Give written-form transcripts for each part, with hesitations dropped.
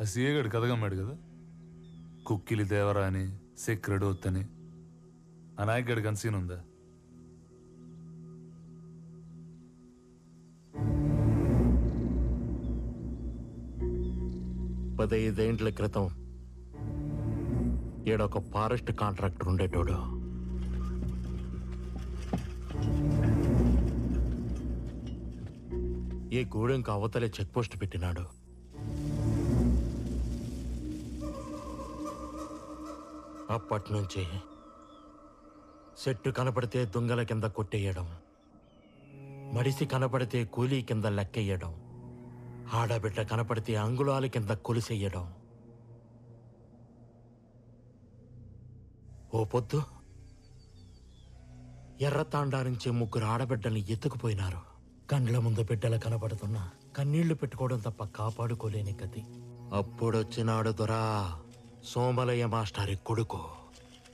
ఆ సీఏగాడు కథగమ్మాడు కదా, కుక్కిలి దేవరా అని, సెక్రెడ్ ఒత్తని. ఆ నాయకుడికి అన్సీన్ ఉందా? పదైదేండ్ల క్రితం ఈడొక ఫారెస్ట్ కాంట్రాక్టర్ ఉండేటోడు. ఈ గూడెంకి అవతలే చెక్ పోస్ట్ పెట్టినాడు. అప్పట్నుంచి చెట్టు కనపడితే దొంగల కింద కొట్టేయడం, మడిసి కనపడితే కూలీ కింద లెక్కెయ్యడం, ఆడబిడ్డ కనపడితే అంగుళాల కింద కొలిసెయ్యడం. ఓ పొద్దు ఎర్రతాండా నుంచి 3 ఆడబిడ్డల్ని ఎత్తుకుపోయినారు. కండ్ల ముందు బిడ్డలు కనపడుతున్నా కన్నీళ్లు పెట్టుకోవడం తప్ప కాపాడుకోలేని గతి. అప్పుడొచ్చినాడు దొరా సోమలయ్య మాస్టారి కొడుకు.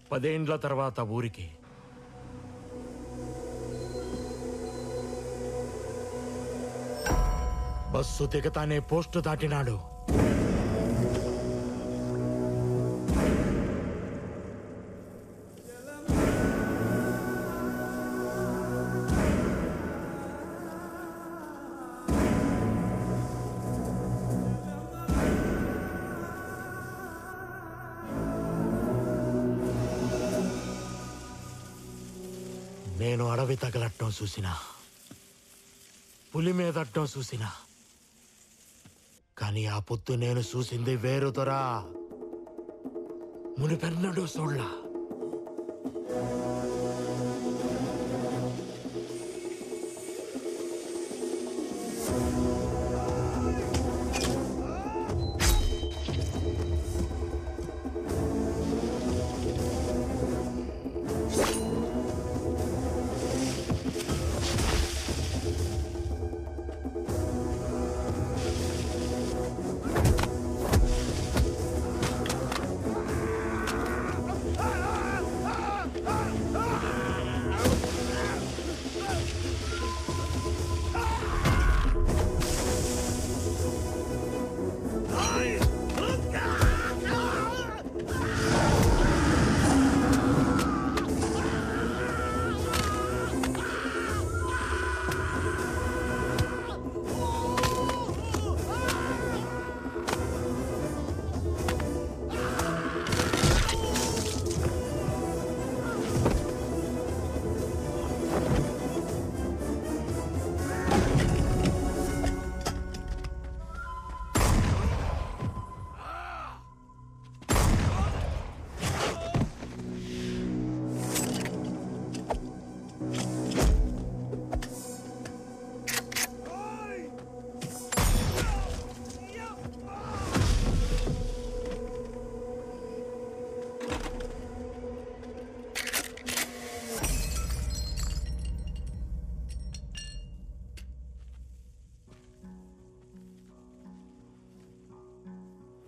10 ఏండ్ల తర్వాత ఊరికి బస్సు దిగతానే పోస్టు దాటినాడు. నేను అడవి తగలట్టం చూసినా, పులి మీదట్టం చూసినా, కానీ ఆ పొద్దు నేను చూసింది వేరు దొరా. మునిపెన్నడూ చూడలా.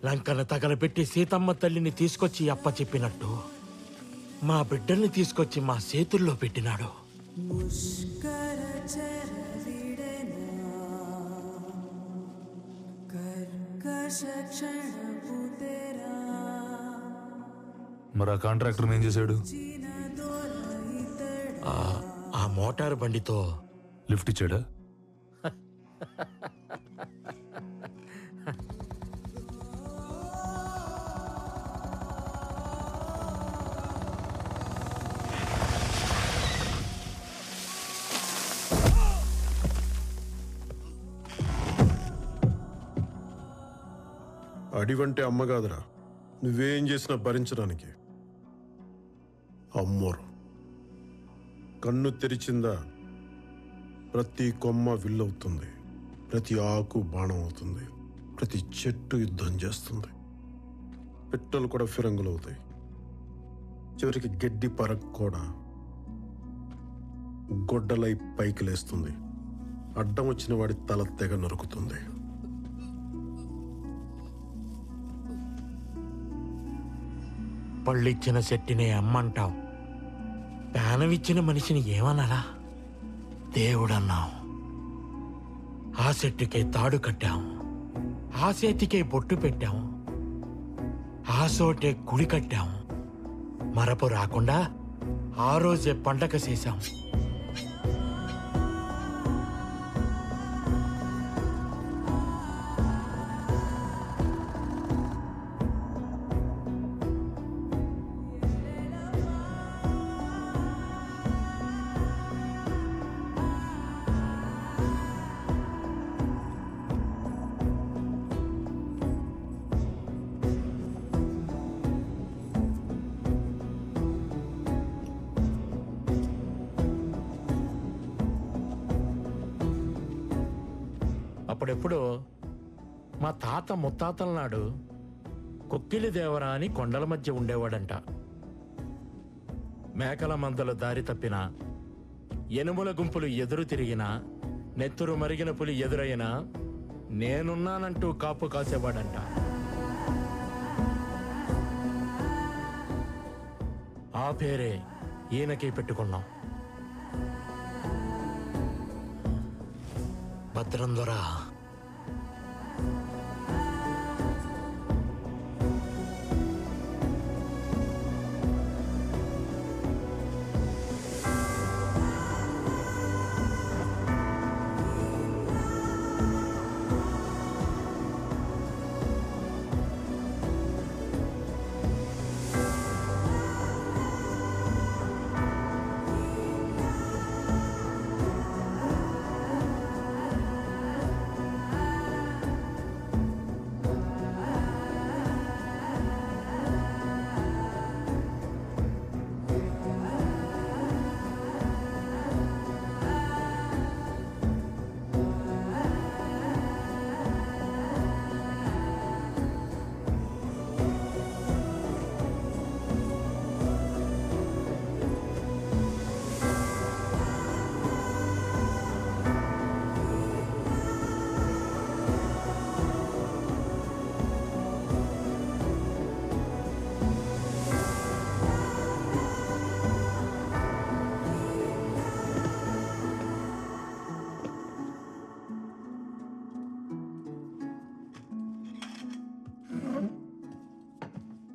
లంకను తగలబెట్టి సీతమ్మ తల్లిని తీసుకొచ్చి అప్ప చెప్పినట్టు మా బిడ్డల్ని తీసుకొచ్చి మా చేతుల్లో పెట్టినాడు. మరి ఆ కాంట్రాక్టర్ ఏం చేశాడు? ఆ మోటార్ బండితో లిఫ్ట్ ఇచ్చాడా? అడివంటే అమ్మ కాదురా, నువ్వేం చేసినా భరించడానికి. అమ్మోరు కన్ను తెరిచిందా ప్రతి కొమ్మ విల్లవుతుంది, ప్రతి ఆకు బాణం అవుతుంది, ప్రతి చెట్టు యుద్ధం చేస్తుంది, పిట్టలు కూడా ఫిరంగులవుతాయి, చివరికి గడ్డి పరక్ కూడా గొడ్డలై పైకి లేస్తుంది, అడ్డం వచ్చిన వాడి తల తెగ నరుకుతుంది. పళ్ళిచ్చిన చెట్టునే అమ్మంటాం, ప్రాణమిచ్చిన మనిషిని ఏమనాలా? దేవుడన్నాం. ఆ చెట్టుకే తాడు కట్టాం, ఆ చేతికే బొట్టు పెట్టాం, ఆసోటే గుడి కట్టాం. మరపు రాకుండా ఆ రోజే పండగ చేశాం. అప్పుడెప్పుడు మా తాత ముత్తాతల నాడు కొక్కిలి దేవరా అని కొండల మధ్య ఉండేవాడంట. మేకల మందలు దారి తప్పినా, ఎనుముల గుంపులు ఎదురు తిరిగినా, నెత్తురు మరిగిన పులి ఎదురైనా నేనున్నానంటూ కాపు కాసేవాడంట. ఆ పేరే ఈయనకి పెట్టుకున్నాం. భద్రం దొర.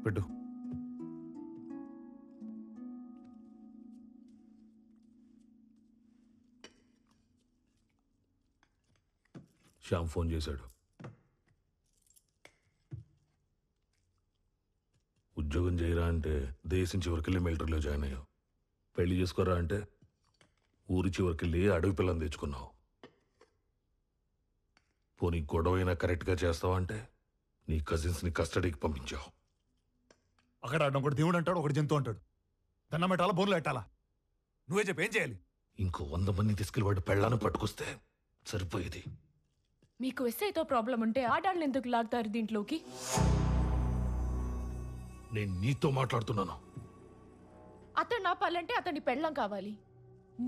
పెట్టు. శ్యామ్ ఫోన్ చేశాడు. ఉద్యోగం చేయరా అంటే దేశం చివరికెళ్ళి మిలిటరీలో జాయిన్ అయ్యావు. పెళ్లి చేసుకోరా అంటే ఊరి చివరికెళ్ళి అడవి పిల్లని తెచ్చుకున్నావు. పోనీ గొడవైనా కరెక్ట్గా చేస్తావా అంటే నీ కజిన్స్ని కస్టడీకి పంపించావు. అక్కడ ఒకటి దేవుడు అంటాడు, ఒకటి జంతువు అంటాడు. దండం పెట్టాలా, బోర్లు పెట్టాలా? నువ్వే చెప్పి ఏం చేయాలి? ఇంకో 100 మంది తీసుకెళ్ళి వాడు పెళ్ళాన్ని పట్టుకొస్తే సరిపోయేది. మీకు ఎస్ఐతో ప్రాబ్లం ఉంటే ఆడాళ్ళని ఎందుకు లాగుతారు దీంట్లోకి? నేను నీతో మాట్లాడుతున్నాను. అతను నాపాలంటే అతని పెళ్ళం కావాలి.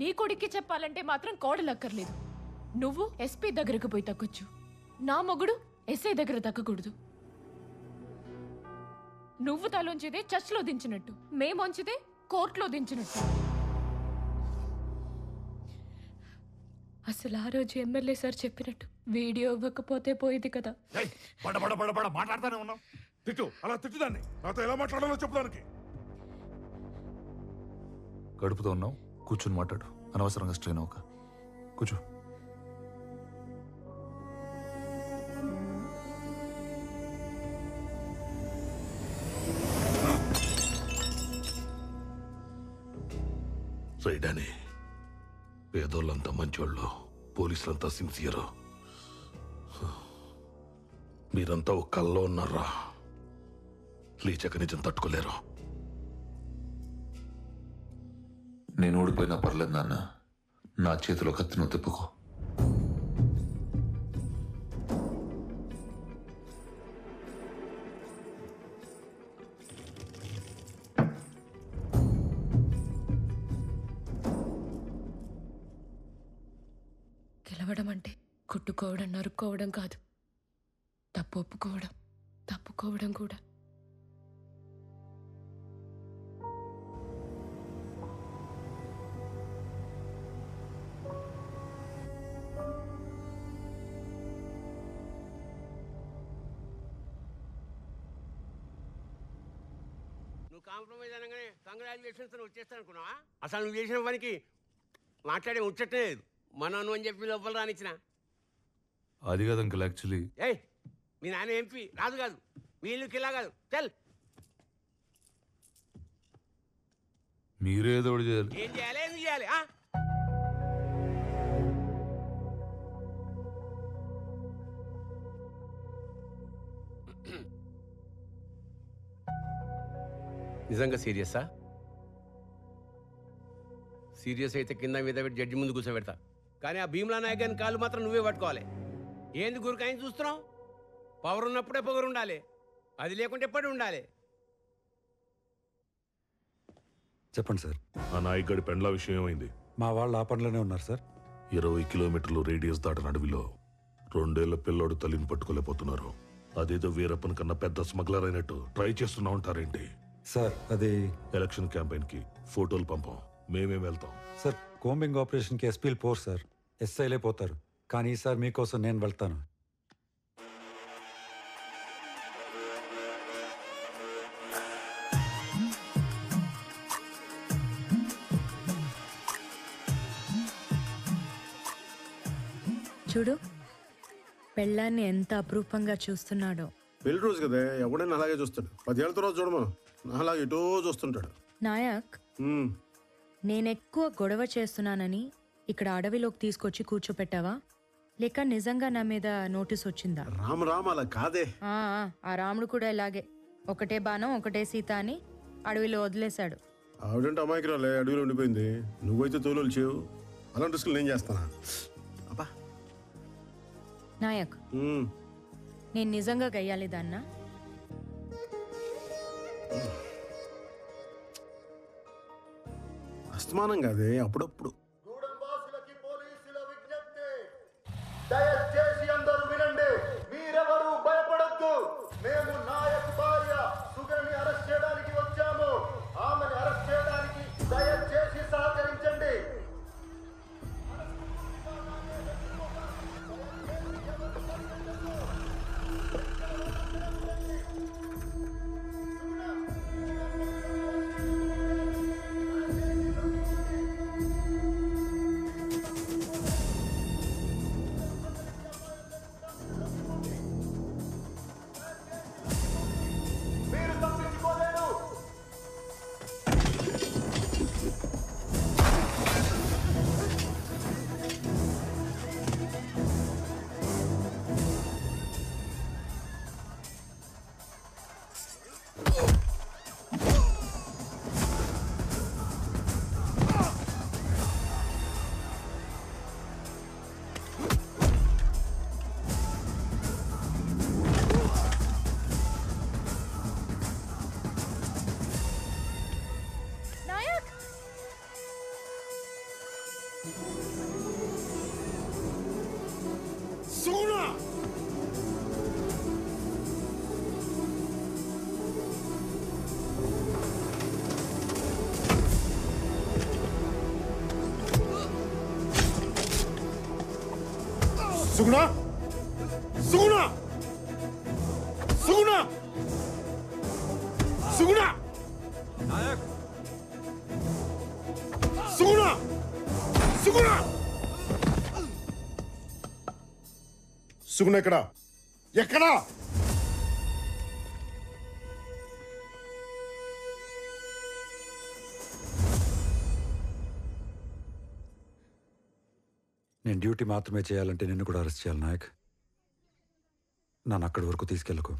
నీ కొడుక్కి చెప్పాలంటే మాత్రం కోడలక్కర్లేదు. నువ్వు ఎస్పీ దగ్గరకు పోయి తగ్గొచ్చు. నా మొగుడు ఎస్ఐ దగ్గర తగ్గకూడదు. నువ్వు తలొంచితే చర్చ్లో దించినట్టు, మేమొంచితే కోర్టులో దించినట్టు. అసలు ఆ రోజు ఎమ్మెల్యే సార్ చెప్పినట్టు వీడియో ఇవ్వకపోతే పోయేది కదా. మాట్లాడుతానే ఉన్నాం. తిట్టు, అలా తిట్టుదాన్ని. నాతో ఎలా మాట్లాడాలో చెప్పడానికి. గడుపుతూ ఉన్నావు, కూర్చుని మాట్లాడు. అనవసరంగా స్ట్రెయిన్ అవ్వక. కూర్చో. రైడాని పేదోళ్ళంతా మంచోళ్ళు, పోలీసులంతా సిన్సియరు. మీరంతా ఒక కల్లో ఉన్నారా? లేచక నిజం తట్టుకోలేరు. నేను ఓడిపోయినా పర్లేదు నాన్న, నా చేతిలో కత్తిను తిప్పుకో. గెలవడం అంటే కొట్టుకోవడం, నరుక్కోవడం కాదు. తప్పు ఒప్పుకోవడం, తప్పుకోవడం కూడా. నువ్వు కాంప్రమైజ్ అనగానే కంగ్రాచులేషన్స్ వచ్చేస్తాను అనుకున్నావా? అసలు నువ్వు చేసిన పనికి మాట్లాడే ముచ్చటే లేదు. మనను అని చెప్పి లోపల రానిచ్చిన. అది కాదు అంకుల్, యాక్చువల్లీ ఏయ్, మీ నాన్న ఎంపీ రాదు కాదు, మీ ఇల్లు కిలా కాదు. చల్, మీరే ఏదో ఒకటి చేయాలి. ఏం చేయాలి, ఎందుకు చేయాలి? నిజంగా సీరియసా? సీరియస్ అయితే కింద మీద పెట్టి జడ్జి ముందు కూర్చోబెడతా. కానీ ఆ భీమ్లా నాయక్ గారిని కాళ్ళు మాత్రం నువ్వే పట్టుకోవాలి. ఏంది గురికాయని చూస్తున్నావు? పవర్ ఉన్నప్పుడే పొగరు ఉండాలి, అది లేకుంటే ఎప్పుడు ఉండాలి. చెప్పండి సార్. ఆ నాయకుడి పెండ్ల విషయం ఏమైంది? మా వాళ్ళు ఆ పనిలోనే ఉన్నారు సార్. 20 కిలోమీటర్లు రేడియస్ దాటిన అడవిలో 2 ఏళ్ల పిల్లోడు తల్లిని పట్టుకోలేకపోతున్నారు. అదేదో వీరప్పన్ కన్నా పెద్ద స్మగ్లర్ అయినట్టు ట్రై చేస్తున్నా ఉంటారేంటి? సార్ అది ఎలక్షన్ క్యాంపెయిన్ కి ఫోటోలు పంపం, మేమేం వెళ్తాం. సార్ కోంబింగ్ ఆపరేషన్కి ఎస్పీలు పోరు సార్, ఎస్ఐలే పోతారు. కానీ ఈసారి మీకోసం నేను వెళ్తాను. చూడు, పెళ్ళాన్ని ఎంత అపురూపంగా చూస్తున్నాడో. పెళ్లి రోజు కదా, ఎవడైనా అలాగే చూస్తాడు. 10 ఏళ్ళ తర్వాత చూడమా, అలాగే ఎటో చూస్తుంటాడు. నాయక్, నేనెక్కువ గొడవ చేస్తున్నానని ఇక్కడ అడవిలోకి తీసుకొచ్చి కూర్చోపెట్టావా, లేక నిజంగా నా మీద నోటీస్ వచ్చిందా? రామ అలా కాదే. ఆ రాముడు కూడా ఇలాగే, ఒకటే బాణం ఒకటే సీత అని అడవిలో వదిలేశాడు. ఆవిడంటే అమాయకురాలే, అడవిలో ఉండిపోయింది. నువ్వైతే తోలు చేయవు. అలాంటి రిస్కులు నేను చేస్తానా? అబ్బా నాయక్, నేను నిజంగా గయ్యాలి దాన్నా? అస్తమానం కాదే, అప్పుడప్పుడు. దయచేసి అందరూ వినండి, మీరెవరూ భయపడొద్దు. మేము నాయక్ భార్య సుగని అరెస్ట్ చేయడానికి వచ్చాము. ఆమెను అరెస్ట్ చేయడానికి దయచేసి సహకరించండి. సుగుణా, సుగుణా, సుగుణా, సుగుణా, సుగుణా, సుగుణా, సుగుణ ఎక్కడా? ఎక్కడా? నేను డ్యూటీ మాత్రమే చేయాలంటే నిన్ను కూడా అరెస్ట్ చేయాలి నాయక్. నన్ను అక్కడి వరకు తీసుకెళ్ళకు.